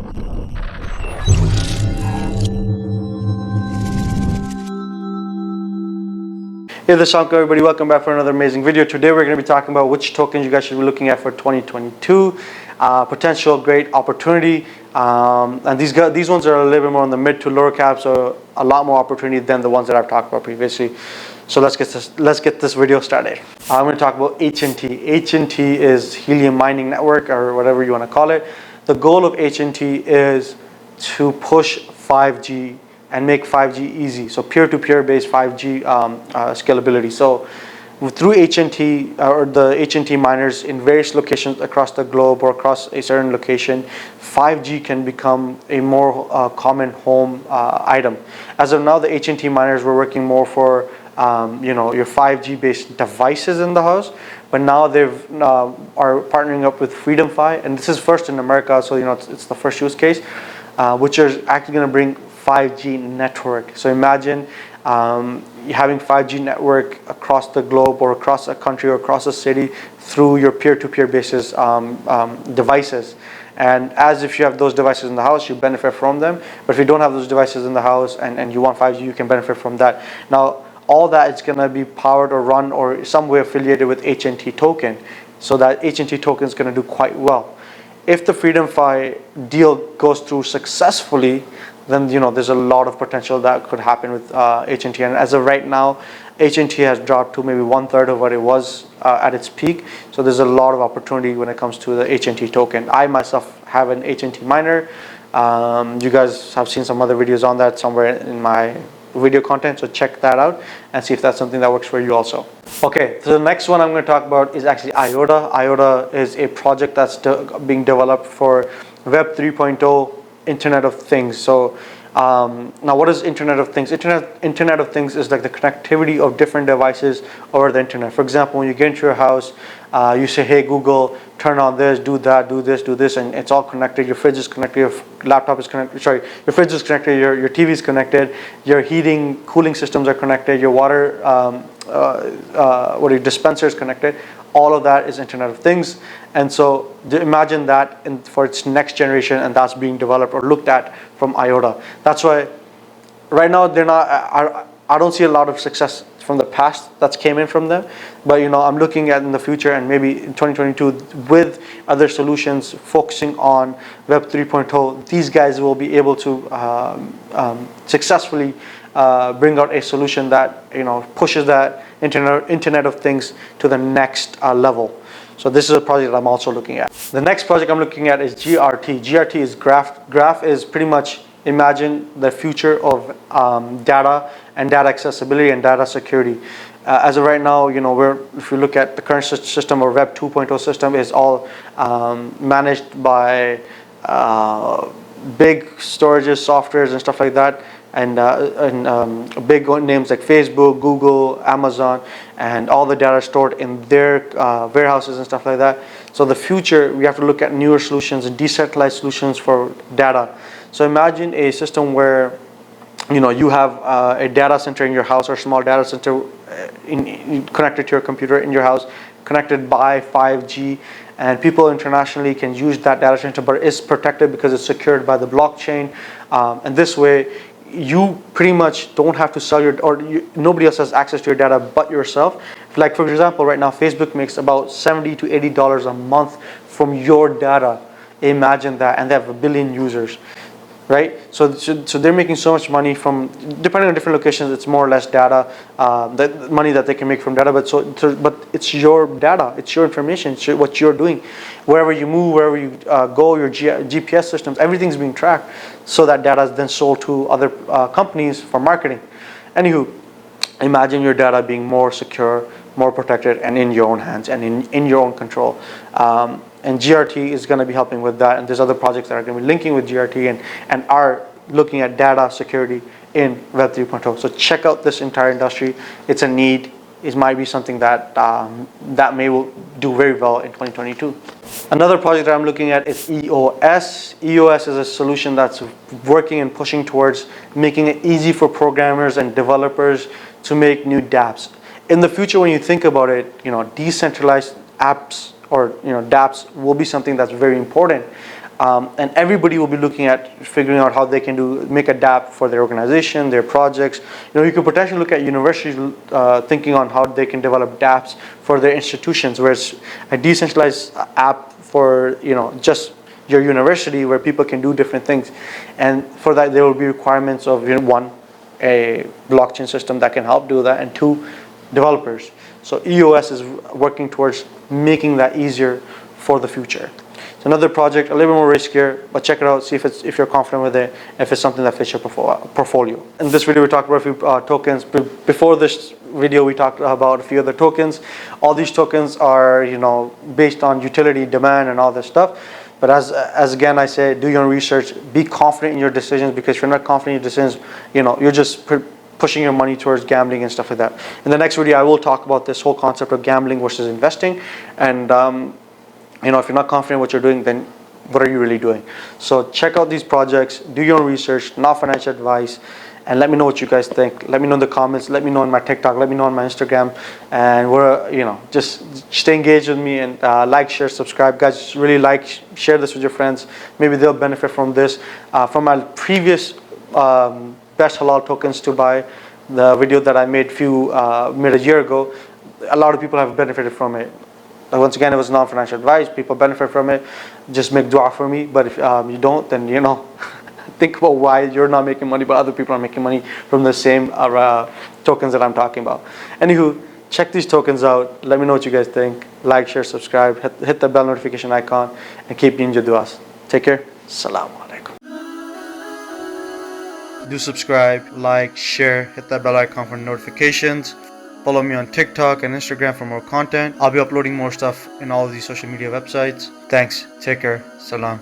Hey, this is Shankar, everybody. Welcome back for another amazing video. Today we're going to be talking about which tokens you guys should be looking at for 2022. Potential great opportunity. And these ones are a little bit more on the mid to lower caps, so a lot more opportunity than the ones that I've talked about previously. So let's get this video started. I'm going to talk about HNT. HNT is Helium Mining Network, or whatever you want to call it. The goal of HNT is to push 5G and make 5G easy. So peer-to-peer based 5G scalability. So through HNT or the HNT miners in various locations across the globe or across a certain location, 5G can become a more common home item. As of now, the HNT miners were working more for your 5G based devices in the house, but now they've are partnering up with FreedomFi, and this is first in America, so it's the first use case, which is actually going to bring 5G network. So imagine having 5G network across the globe or across a country or across a city through your peer-to-peer basis devices. And as if you have those devices in the house, you benefit from them. But if you don't have those devices in the house and you want 5G, you can benefit from that. Now, all that is going to be powered or run or some way affiliated with HNT token. So that HNT token is going to do quite well. If the FreedomFi deal goes through successfully, then there's a lot of potential that could happen with HNT. And as of right now, HNT has dropped to maybe 1/3 of what it was at its peak. So there's a lot of opportunity when it comes to the HNT token. I myself have an HNT miner. You guys have seen some other videos on that somewhere in my video content, so check that out and see if that's something that works for you also. Okay, so the next one I'm going to talk about is actually IOTA. IOTA is a project that's being developed for Web 3.0 Internet of Things. So now what is Internet of Things? Internet of Things is like the connectivity of different devices over the internet. For example, when you get into your house, you say, hey Google, turn on this, do that, do this, and it's all connected. Your fridge is connected, your laptop is connected, your fridge is connected, your TV is connected, your heating, cooling systems are connected, your water dispenser is connected. All of that is Internet of Things. And so imagine that for its next generation, and that's being developed or looked at from IOTA. That's why right now I don't see a lot of success from the past that's came in from them, but I'm looking at in the future and maybe in 2022 with other solutions focusing on Web 3.0, these guys will be able to successfully bring out a solution that pushes that Internet of Things to the next level. So this is a project that I'm also looking at. The next project I'm looking at is GRT. GRT is graph. Graph is pretty much, imagine the future of data and data accessibility and data security. As of right now, if you look at the current system or Web 2.0 system is all managed by big storages, softwares and stuff like that. And big names like Facebook, Google, Amazon, and all the data stored in their warehouses and stuff like that. So the future, we have to look at newer solutions and decentralized solutions for data. So imagine a system where you have a data center in your house or a small data center connected to your computer in your house, connected by 5G, and people internationally can use that data center, but it's protected because it's secured by the blockchain. And this way, you pretty much don't have to sell nobody else has access to your data but yourself. Like for example, right now Facebook makes about $70 to $80 a month from your data. Imagine that, and they have 1 billion users, right? So they're making so much money from, depending on different locations, it's more or less data, the money that they can make from data. But it's your data, it's your information, it's what you're doing. Wherever you move, wherever you go, your GPS systems, everything's being tracked. So that data is then sold to other companies for marketing. Anywho, imagine your data being more secure, more protected, and in your own hands and in your own control. And GRT is going to be helping with that. And there's other projects that are going to be linking with GRT and are looking at data security in Web 3.0. So check out this entire industry. It's a need. It might be something that will do very well in 2022. Another project that I'm looking at is EOS. EOS is a solution that's working and pushing towards making it easy for programmers and developers to make new dApps. In the future, when you think about it, decentralized apps or dApps will be something that's very important. and everybody will be looking at figuring out how they can make a dApp for their organization, their projects. You could potentially look at universities thinking on how they can develop dApps for their institutions, where it's a decentralized app for just your university, where people can do different things. And for that, there will be requirements of one, a blockchain system that can help do that, and two, developers. So EOS is working towards making that easier for the future. It's another project, a little bit more riskier, but check it out, see if you're confident with it, if it's something that fits your portfolio. In this video, we talked about a few tokens. Before this video, we talked about a few other tokens. All these tokens are based on utility, demand, and all this stuff. But as again I say, do your own research, be confident in your decisions, because if you're not confident in your decisions, you're just pushing your money towards gambling and stuff like that. In the next video, I will talk about this whole concept of gambling versus investing. And if you're not confident in what you're doing, then what are you really doing? So check out these projects, do your own research, not financial advice, and let me know what you guys think. Let me know in the comments, let me know on my TikTok, let me know on my Instagram, and just stay engaged with me, and like, share, subscribe. Guys, really share this with your friends. Maybe they'll benefit from this. From my previous best halal tokens to buy, the video that I made a year ago, a lot of people have benefited from it. Once again, it was non-financial advice. People benefit from it. Just make dua for me. But if you don't, then think about why you're not making money, but other people are making money from the same tokens that I'm talking about. Anywho, check these tokens out. Let me know what you guys think. Like, share, subscribe. Hit the bell notification icon, and keep doing your duas. Take care. Assalamu alaikum. Do subscribe, like, share, hit that bell icon for notifications. Follow me on TikTok and Instagram for more content. I'll be uploading more stuff in all of these social media websites. Thanks. Take care. Salam.